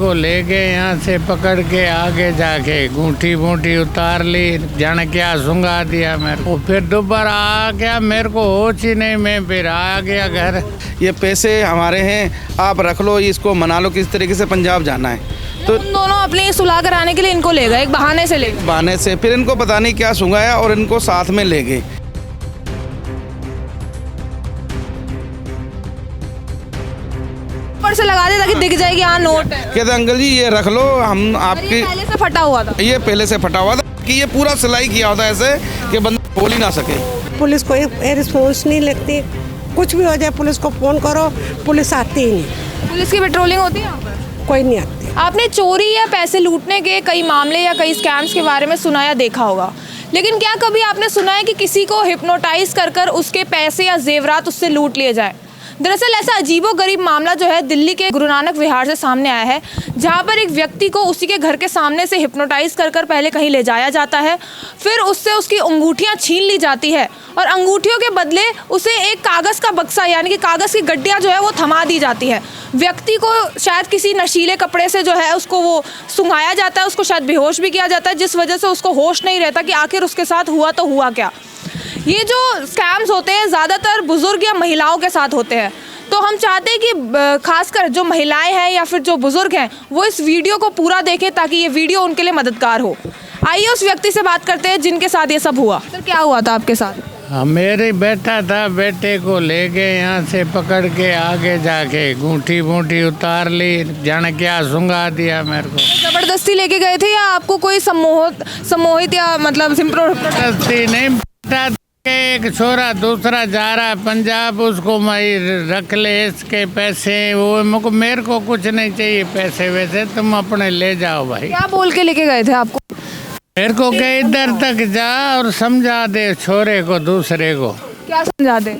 को ले गए यहाँ से पकड़ के, आगे जाके घूंटी वूंटी उतार ली, जाने क्या सुंगा दिया मेरे को। फिर दोबारा आ गया, मेरे को होश ही नहीं, मैं फिर आ गया घर। ये पैसे हमारे हैं, आप रख लो, इसको मना लो, किस तरीके से पंजाब जाना है। तो उन दोनों अपनी सुलह कराने के लिए इनको ले गए, एक बहाने से ले गए। बहाने से फिर इनको पता नहीं क्या सुंगाया और इनको साथ में ले गए। ऊपर से लगा दे ताकि दिख जाए कि हाँ नोट है। कहते अंकल जी ये रख लो, हम आपकी, पहले से फटा हुआ था। ये पहले से फटा हुआ था कि ये पूरा सिलाई किया होता है ऐसे कि बंदा बोल ही ना सके। पुलिस कोई रिस्पॉन्स नहीं लेती, कुछ भी हो जाए पुलिस को फ़ोन करो, पुलिस आती ही नहीं। पुलिस की पेट्रोलिंग होती है यहाँ पर? कोई नहीं आती। आपने चोरी या पैसे लूटने के कई मामले या कई स्कैम्स के बारे में सुना या देखा होगा, लेकिन क्या कभी आपने सुना है कि किसी को हिप्नोटाइज कर कर उसके पैसे या जेवरात उससे लूट लिए जाए? दरअसल ऐसा अजीबोगरीब मामला जो है दिल्ली के गुरु नानक विहार से सामने आया है, जहां पर एक व्यक्ति को उसी के घर के सामने से हिप्नोटाइज कर कर पहले कहीं ले जाया जाता है, फिर उससे उसकी अंगूठियां छीन ली जाती है और अंगूठियों के बदले उसे एक कागज़ का बक्सा यानी कि कागज़ की गड्डियां जो है वो थमा दी जाती है। व्यक्ति को शायद किसी नशीले कपड़े से जो है उसको वो सुंघाया जाता है, उसको शायद बेहोश भी किया जाता है, जिस वजह से उसको होश नहीं रहता कि आखिर उसके साथ हुआ तो हुआ क्या। ये जो स्कैम्स होते हैं ज़्यादातर बुजुर्ग या महिलाओं के साथ होते हैं, तो हम चाहते हैं कि खासकर जो महिलाएं हैं या फिर जो बुजुर्ग हैं वो इस वीडियो को पूरा देखें ताकि ये वीडियो उनके लिए मददगार हो। आइए उस व्यक्ति से बात करते हैं जिनके साथ ये सब हुआ। सर क्या हुआ था आपके साथ? मेरे बेटा था, बेटे को ले गए यहाँ से पकड़ के, आगे जाके घूंटी वूंटी उतार ली, जाने क्या सुंगा दिया मेरे को। जबरदस्ती लेके गए थे या आपको कोई सम्मोहित या मतलब जबरदस्ती नहीं, बेटा एक छोरा दूसरा जा रहा है पंजाब, उसको मैं रख ले, इसके पैसे वो मेरे को कुछ नहीं चाहिए, पैसे वैसे तुम अपने ले जाओ भाई। क्या बोल के लेके गए थे आपको? मेरे को क्या इधर तक जा और समझा दे छोरे को, दूसरे को। क्या समझा दे?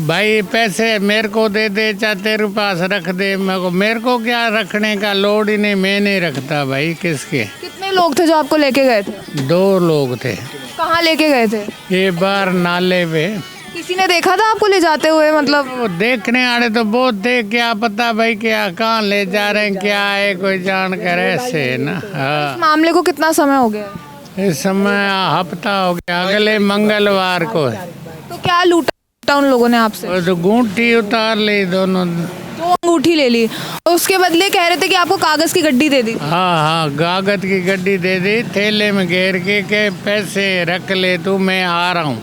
भाई पैसे मेरे को दे दे, चाहे तेरे पास रख दे, मेरे को क्या रखने का लोड ही नहीं, मैं नहीं रखता भाई किसके। कितने लोग थे जो आपको लेके गए थे? 2 लोग थे। कहाँ लेके गए थे? ये बार नाले पे। किसी ने देखा था आपको ले जाते हुए? मतलब वो देखने वाले तो बहुत थे, क्या पता भाई क्या कहाँ ले जा रहे हैं, क्या है, कोई जानकर ऐसे ना। हाँ, इस मामले को कितना समय हो गया? इस समय हफ्ता हो गया, अगले मंगलवार को है। तो क्या लूटा उन लोगों ने आपसे? वो तो घूंटी उतार ली, दोनों 2 अंगूठी ले ली, उसके बदले कह रहे थे कि आपको कागज की गड्डी दे दी। हाँ, कागज की गड्डी दे दी, थैले में घेर के पैसे रख ले तू, मैं आ रहा हूँ।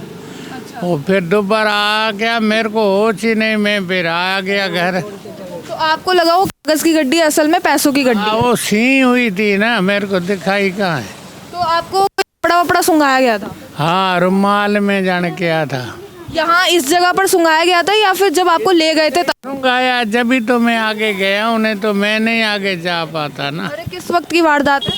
वो फिर दोबारा आ गया, मेरे को होश ही नहीं, मैं फिर आ गया घर। तो आपको लगा वो कागज की गड्डी असल में पैसों की गड्डी? वो सी हुई थी ना, मेरे को दिखाई कहाँ है। तो आपको कपड़ा वपड़ा सुंघाया गया था? हाँ, रुमाल में जाने क्या था। यहाँ इस जगह पर सुंघाया गया था या फिर जब आपको ले गए थे तब? सुंघाया जब ही तो मैं आगे गया, उन्हें तो मैं नहीं आगे जा पाता ना। अरे किस वक्त की वारदात है?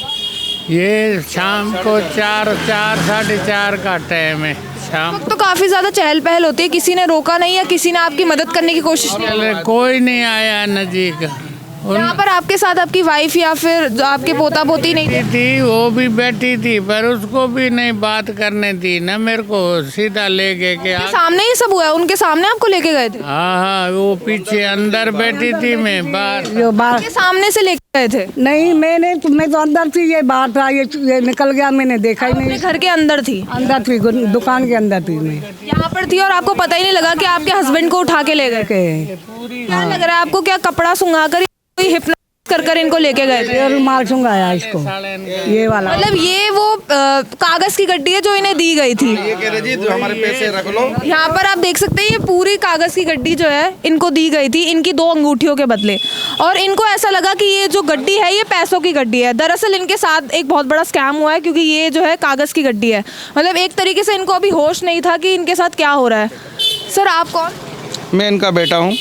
ये शाम को 4 साढ़े 4 का टाइम है शाम। तो काफी ज्यादा चहल पहल होती है, किसी ने रोका नहीं या किसी ने आपकी मदद करने की कोशिश नहीं? कोई नहीं आया नजीक। यहाँ पर आपके साथ आपकी वाइफ या फिर जो आपके पोता पोती नहीं थी, वो भी बैठी थी, पर उसको भी नहीं बात करने दी ना, मेरे को सीधा ले गए के सामने ही सब हुआ है? उनके सामने आपको लेके गए थे? हाँ, वो पीछे अंदर बैठी थी, मैं बाहर। के सामने से लेके गए थे? नहीं, मैं तो अंदर थी, ये बाहर था, ये निकल गया, मैंने देखा ही नहीं। घर के अंदर थी? अंदर थी, दुकान के अंदर थी, मैं यहाँ पर थी और आपको पता ही नहीं लगा कि आपके हस्बैंड को उठा के ले गए? क्या लग रहा है आपको, क्या कपड़ा सुंघा कर हिप्नोटाइज कर इनको लेके गए थे? ये रुमाल सुंघाया इसको, ये वाला। मतलब ये वो कागज की गड्डी है जो इन्हें दी गई थी। ये कह रहे जी तो हमारे पैसे रख लो। यहाँ पर आप देख सकते हैं ये पूरी कागज की गड्डी जो है इनको दी गई थी इनकी 2 अंगूठियों के बदले, और इनको ऐसा लगा कि ये जो गड्डी है ये पैसों की गड्डी है। दरअसल इनके साथ एक बहुत बड़ा स्कैम हुआ है, क्योंकि ये जो है कागज की गड्डी है। मतलब एक तरीके से इनको अभी होश नहीं था कि इनके साथ क्या हो रहा है। सर आप कौन? मैं इनका बेटा हूँ।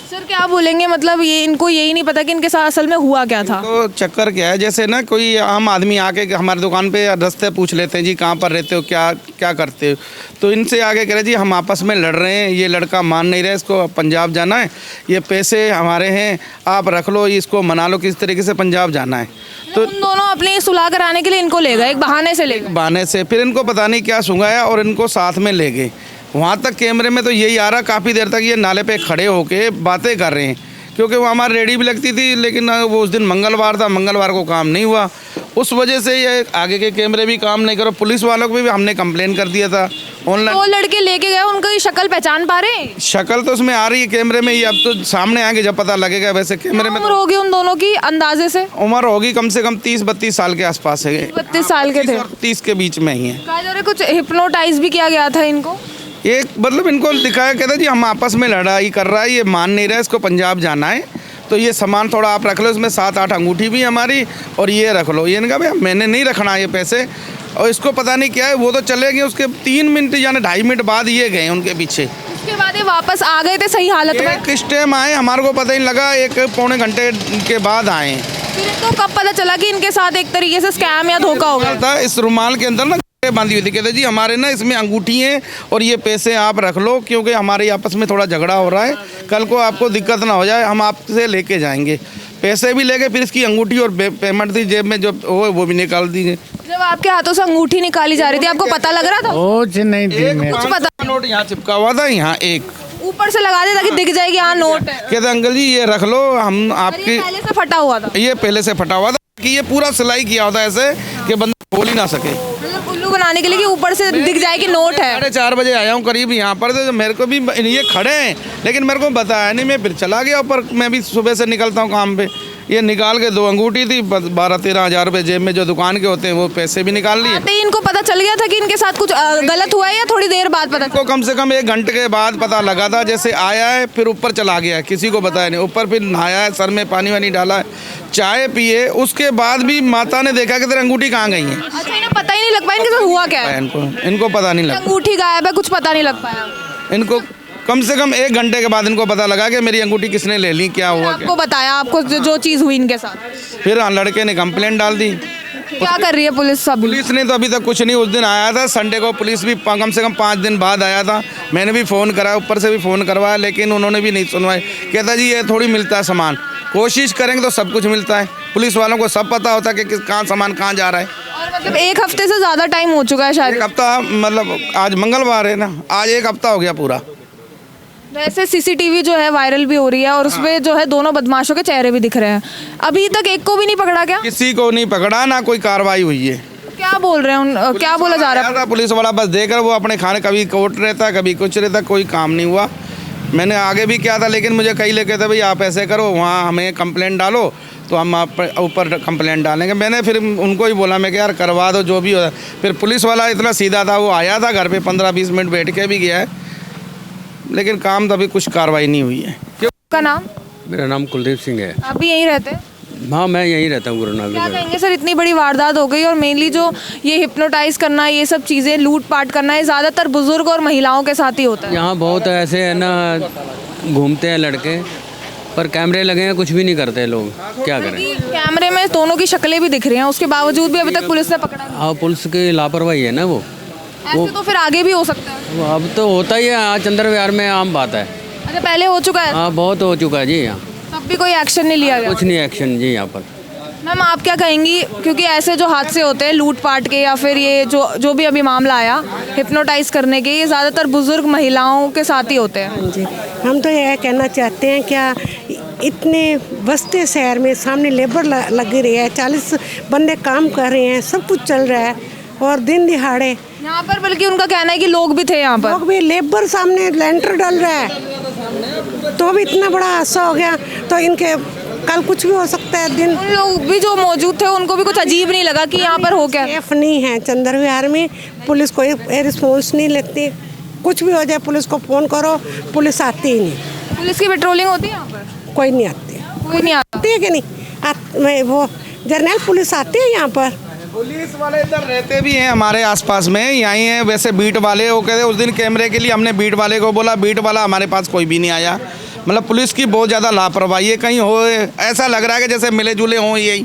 सर क्या बोलेंगे, मतलब ये इनको यही नहीं पता कि इनके साथ असल में हुआ क्या था? तो चक्कर क्या है, जैसे ना कोई आम आदमी आके हमारी दुकान पे रास्ते पूछ लेते हैं जी कहाँ पर रहते हो, क्या क्या करते हो, तो इनसे आगे कह रहे जी हम आपस में लड़ रहे हैं, ये लड़का मान नहीं रहा, इसको पंजाब जाना है, ये पैसे हमारे हैं, आप रख लो, इसको मना लो, किस तरीके से पंजाब जाना है। तो उन दोनों अपनी सुलह कराने के लिए इनको ले गए, एक बहाने से ले गए। बहाने से फिर इनको पता नहीं क्या सुंगाया और इनको साथ में ले गए। वहाँ तक कैमरे में तो यही आ रहा, काफ़ी देर तक ये नाले पे खड़े होके बातें कर रहे हैं क्योंकि वो हमारी रेडी भी लगती थी, लेकिन वो उस दिन मंगलवार था, मंगलवार को काम नहीं हुआ, उस वजह से ये आगे के कैमरे भी काम नहीं करो। पुलिस वालों को भी हमने कंप्लेन कर दिया था ऑनलाइन। वो लड़के लेके गए, उनका शक्ल पहचान पा रहे हैं? शक्ल तो उसमें आ रही है कैमरे में, ये अब तो सामने आएंगे जब पता लगेगा। वैसे कैमरे में उम्र होगी उन दोनों की अंदाजे से? उम्र होगी कम से कम 30-32 साल के आसपास है। 32 साल के थे। 30 के बीच में ही है। कहा जा रहा है कुछ हिप्नोटाइज भी किया गया था इनको। एक मतलब इनको दिखाया, कहता जी हम आपस में लड़ाई कर रहा है, ये मान नहीं रहा है, इसको पंजाब जाना है, तो ये सामान थोड़ा आप रख लो, इसमें 7-8 अंगूठी भी हमारी और ये रख लो। ये इनका भाई मैंने नहीं रखना ये पैसे, और इसको पता नहीं क्या है, वो तो चले गए। उसके 3 मिनट यानी 2.5 मिनट बाद ये गए उनके पीछे। उसके बाद ये वापस आ गए थे सही हालत में? किस टाइम आए हमारे को पता ही नहीं लगा, 1-पौने घंटे के बाद आए। फिर इनको कब पता चला कि इनके साथ एक तरीके से स्कैम या धोखा हो गया? था इस रुमाल के अंदर ना बांधी हुई थी, कहते जी हमारे ना इसमें अंगूठी हैं और ये पैसे आप रख लो, क्योंकि हमारे आपस में थोड़ा झगड़ा हो रहा है, कल को आपको दिक्कत ना हो जाए, हम आपसे लेके जाएंगे। पैसे भी ले गए, फिर इसकी अंगूठी और पेमेंट थी जेब में जो वो भी निकाल दीजिए। जब आपके हाथों से अंगूठी निकाली जा रही थी, आपको पता लग रहा था? कुछ नहीं थी मेरे। कुछ पता? नोट यहाँ चिपका हुआ था, यहाँ एक ऊपर से लगा दे ताकि दिख जाए कि हाँ नोट है। कहते अंकल जी ये रख लो, हम और ये आपकी पहले से फटा हुआ था? ये पहले से फटा हुआ था कि ये पूरा सिलाई किया होता है ऐसे कि बंदा खोल ही ना सके। मतलब उल्लू बनाने के लिए कि ऊपर से दिख जाए कि नोट है। 4:30 बजे आया हूँ करीब यहाँ पर, तो मेरे को भी ये खड़े हैं, लेकिन मेरे को बताया नहीं, मैं फिर चला गया ऊपर। मैं भी सुबह से निकलता हूँ काम पे। ये निकाल के 2 अंगूठी थी, 12-13 हज़ार रुपये जेब में जो दुकान के होते हैं, वो पैसे भी निकाल लिए। आते ही इनको पता चल गया था कि इनके साथ कुछ गलत हुआ है, या थोड़ी देर बाद पता को कम से कम 1 घंटे के बाद पता लगा था। जैसे आया है फिर ऊपर चला गया, किसी को बताया नहीं। ऊपर फिर नहाया है, सर में पानी वानी डाला है, चाय पिए, उसके बाद भी माता ने देखा कि तेरी अंगूठी कहाँ गई है। अच्छा, इन्हें पता ही नहीं लग पाया इनके साथ हुआ क्या है? इनको पता नहीं लगा, अंगूठी गायब है, कुछ पता नहीं लग पाया। इनको कम से कम 1 घंटे के बाद इनको पता लगा कि मेरी अंगूठी किसने ले ली, क्या हुआ। आपको बताया आपको जो चीज़ हुई इनके साथ? फिर लड़के ने कंप्लेंट डाल दी। क्या कर रही है पुलिस? सब पुलिस ने तो अभी तक कुछ नहीं। उस दिन आया था संडे को, पुलिस भी कम से कम 5 दिन बाद आया था। मैंने भी फ़ोन करा, ऊपर से भी फ़ोन करवाया, लेकिन उन्होंने भी नहीं सुनवाई। कहता जी ये थोड़ी मिलता है सामान, कोशिश करेंगे तो सब कुछ मिलता है। पुलिस वालों को सब पता होता है कि कहाँ सामान कहाँ जा रहा है। और मतलब 1 हफ्ते से ज़्यादा टाइम हो चुका है शायद। 1 हफ्ता, मतलब आज मंगलवार है ना, आज 1 हफ्ता हो गया पूरा। वैसे सीसीटीवी जो है वायरल भी हो रही है, और उसमें जो है दोनों बदमाशों के चेहरे भी दिख रहे हैं। अभी तक एक को भी नहीं पकड़ा क्या? किसी को नहीं पकड़ा, ना कोई कार्रवाई हुई है। क्या बोल रहे हैं क्या बोला जा रहा है? था पुलिस वाला बस देकर वो अपने खाने, कभी कोर्ट रहता कभी कुछ रहता, कोई काम नहीं हुआ। मैंने आगे भी किया था, लेकिन मुझे कई लेके थे भाई आप ऐसे करो, वहाँ हमें कंप्लेंट डालो तो हम आप ऊपर कंप्लेंट डालेंगे। मैंने फिर उनको ही बोला, मैं कि यार करवा दो जो भी हो। फिर पुलिस वाला इतना सीधा था, वो आया था घर पे, 15-20 मिनट बैठ के भी गया है, लेकिन काम तो अभी कुछ कार्रवाई नहीं हुई है। का नाम? मेरा नाम कुलदीप सिंह है। आप भी यहीं रहते हैं? हाँ, मैं यहीं रहता हूँ गुरुनानक क्या नगर। कहेंगे सर, इतनी बड़ी वारदात हो गई, और मेनली जो ये हिप्नोटाइज करना, ये सब चीज़ें लूट पाट करना, है ज़्यादातर बुजुर्ग और महिलाओं के साथ ही होता है। यहाँ बहुत ऐसे है ना, घूमते हैं लड़के, पर कैमरे लगे हैं, कुछ भी नहीं करते लोग, क्या करें। कैमरे में दोनों की शक्लें भी दिख रही हैं, उसके बावजूद भी अभी तक पुलिस ने पकड़ा नहीं। हाँ, पुलिस की लापरवाही है ना वो। ऐसे तो फिर आगे भी हो सकता है। वो अब तो होता ही है, आज चंद्र विहार में आम बात है। अच्छा, पहले हो चुका है? हाँ, बहुत हो चुका है जी यहाँ। तब भी कोई एक्शन नहीं लिया गया? कुछ नहीं एक्शन जी यहाँ पर। मैम, आप क्या कहेंगी, क्योंकि ऐसे जो हादसे होते हैं लूट पाट के, या फिर ये जो भी अभी मामला आया हिप्नोटाइज करने के, ये ज़्यादातर बुजुर्ग महिलाओं के साथ ही होते हैं? जी, हम तो यह कहना चाहते हैं क्या इतने बस्ते शहर में सामने लेबर लगी रही है, 40 बंदे काम कर रहे हैं, सब कुछ चल रहा है, और दिन दिहाड़े यहाँ पर बल्कि उनका कहना है कि लोग भी थे यहाँ पर। लोग भी, लेबर सामने लेंटर डल रहा है, तो भी इतना बड़ा हादसा हो गया, तो इनके कल कुछ भी हो सकता है। दिन उन लोग भी जो मौजूद थे उनको भी कुछ अजीब नहीं लगा कि यहाँ पर हो क्या? सेफ नहीं है चंद्र विहार में, पुलिस कोई रिस्पॉन्स नहीं लेती। कुछ भी हो जाए पुलिस को फ़ोन करो, पुलिस आती ही नहीं। पुलिस की पेट्रोलिंग होती है यहाँ पर? कोई नहीं आती। कोई नहीं आता? आती है कि नहीं? वो जर्नल पुलिस आती है यहाँ पर। पुलिस वाले इधर रहते भी हैं हमारे आसपास में, यहीं हैं। वैसे बीट वाले वो कहते, उस दिन कैमरे के लिए हमने बीट वाले को बोला, बीट वाला हमारे पास कोई भी नहीं आया। मतलब पुलिस की बहुत ज़्यादा लापरवाही है। कहीं हो ऐसा लग रहा है कि जैसे मिले जुले हों यही।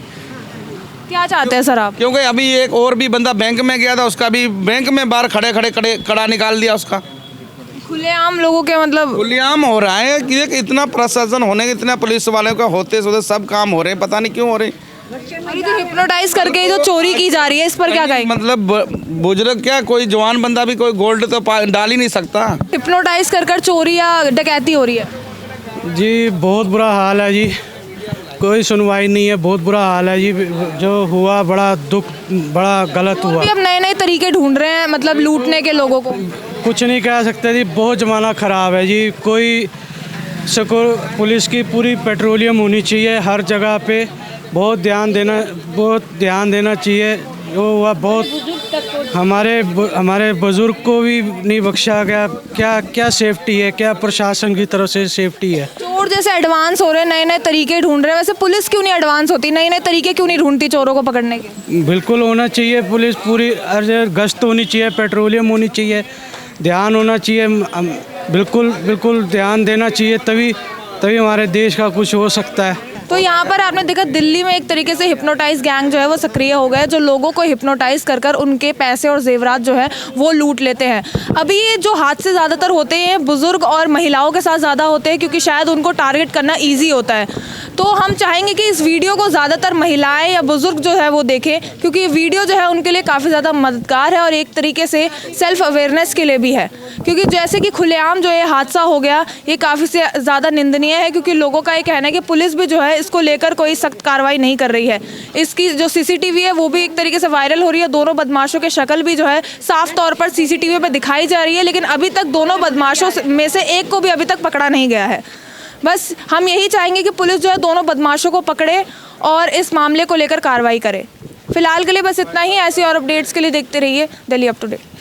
क्या चाहते हैं सर आप? क्योंकि अभी एक और भी बंदा बैंक में गया था, उसका भी बैंक में बाहर खड़े कड़ा निकाल दिया उसका। खुलेआम लोगों के मतलब खुलेआम हो रहा है कि इतना प्रशासन होने, इतना पुलिस वालों का होते सब काम हो रहे हैं, पता नहीं क्यों हो रहे हैं। अरे जो हिप्नोटाइज करके जो चोरी की जा रही है, इस पर क्या कहेंगे? मतलब बुजुर्ग क्या, कोई जवान बंदा भी कोई गोल्ड तो डाल ही नहीं सकता। हिप्नोटाइज कर चोरी या डकैती हो रही है? जी बहुत बुरा हाल है जी, कोई सुनवाई नहीं है, बहुत बुरा हाल है जी। जो हुआ बड़ा दुख, बड़ा गलत हुआ। अभी अब नए नए तरीके ढूंढ रहे हैं मतलब लूटने के लोगों को। कुछ नहीं कह सकते जी, बहुत ज़माना ख़राब है जी। कोई पुलिस की पूरी पेट्रोलियम होनी चाहिए हर जगह पे, बहुत ध्यान देना चाहिए। वो हुआ बहुत, हमारे बुज़ुर्ग को भी नहीं बख्शा गया। क्या सेफ्टी है, क्या प्रशासन की तरफ से सेफ्टी है? चोर जैसे एडवांस हो रहे हैं, नए नए तरीके ढूंढ रहे हैं, वैसे पुलिस क्यों नहीं एडवांस होती, नए नए तरीके क्यों नहीं ढूंढती चोरों को पकड़ने के? बिल्कुल होना चाहिए, पुलिस पूरी गश्त होनी चाहिए, पेट्रोलियम होनी चाहिए, ध्यान होना चाहिए। बिल्कुल ध्यान देना चाहिए, तभी हमारे देश का कुछ हो सकता है। तो यहाँ पर आपने देखा दिल्ली में एक तरीके से हिप्नोटाइज गैंग जो है वो सक्रिय हो गया है, जो लोगों को हिप्नोटाइज कर उनके पैसे और जेवरात जो है वो लूट लेते हैं। अभी ये जो हादसे ज़्यादातर होते हैं बुज़ुर्ग और महिलाओं के साथ ज़्यादा होते हैं, क्योंकि शायद उनको टारगेट करना ईजी होता है। तो हम चाहेंगे कि इस वीडियो को ज़्यादातर महिलाएं या बुज़ुर्ग जो है वो देखें, क्योंकि ये वीडियो जो है उनके लिए काफ़ी ज़्यादा मददगार है और एक तरीके से सेल्फ अवेयरनेस के लिए भी है। क्योंकि जैसे कि खुलेआम जो ये हादसा हो गया, ये काफ़ी से ज़्यादा निंदनीय है, क्योंकि लोगों का ये कहना है कि पुलिस भी जो है इसको लेकर कोई सख्त कार्रवाई नहीं कर रही है। इसकी जो सीसीटीवी है वो भी एक तरीके से वायरल हो रही है, दोनों बदमाशों की शक्ल भी जो है साफ तौर पर सीसीटीवी में दिखाई जा रही है, लेकिन अभी तक दोनों बदमाशों में से एक को भी अभी तक पकड़ा नहीं गया है। बस हम यही चाहेंगे कि पुलिस जो है दोनों बदमाशों को पकड़े और इस मामले को लेकर कार्रवाई करे। फिलहाल के लिए बस इतना ही। ऐसी और अपडेट्स के लिए देखते रहिए दिल्ली अप टू डेट।